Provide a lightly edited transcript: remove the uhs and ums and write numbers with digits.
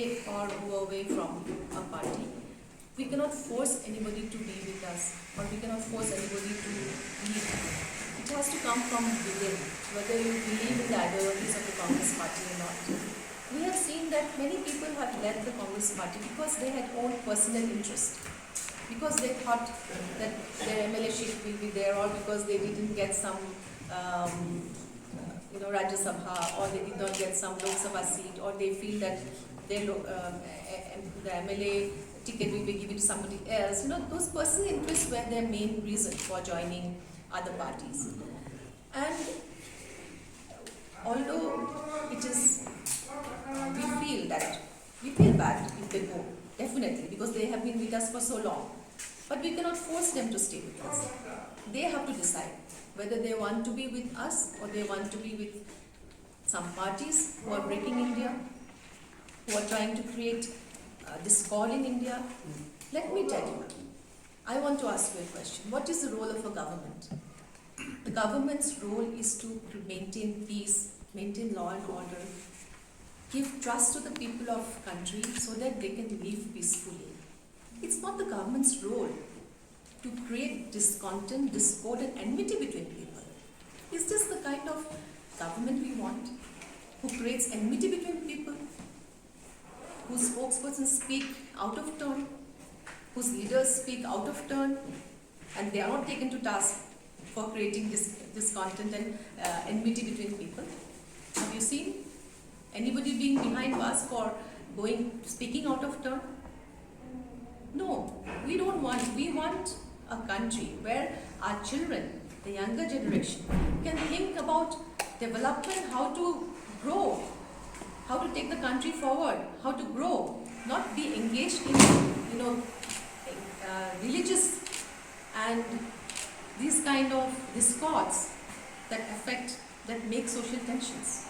away or move away from a party. We cannot force anybody to be with us, or we cannot force anybody to leave. It has to come from within, whether you believe in the ideologies of the Congress party or not. We have seen that many people have left the Congress party because they had own personal interest, because they thought that their MLA seat will be there, or because they didn't get some Rajya Sabha, or they did not get some Lok Sabha seat, or they feel that their the MLA ticket will be given to somebody else. Those personal interests were their main reason for joining other parties. And although it is, we feel bad if they go, definitely, because they have been with us for so long. But we cannot force them to stay with us. They have to decide whether they want to be with us or they want to be with some parties who are breaking India, who are trying to create discord in India. Let me tell you, I want to ask you a question. What is the role of a government? The government's role is to maintain peace, maintain law and order, give trust to the people of country so that they can live peacefully. It's not the government's role to create discontent, discord and enmity between people. Is this the kind of government we want? Who creates enmity between people? Whose spokespersons speak out of turn? Whose leaders speak out of turn? And they are not taken to task for creating discontent and enmity between people. Have you seen anybody being behind us for speaking out of turn? No, we don't want. We want a country where our children, the younger generation, can think about development, how to grow, how to take the country forward, how to grow, not be engaged in religious and these kind of discords that make social tensions.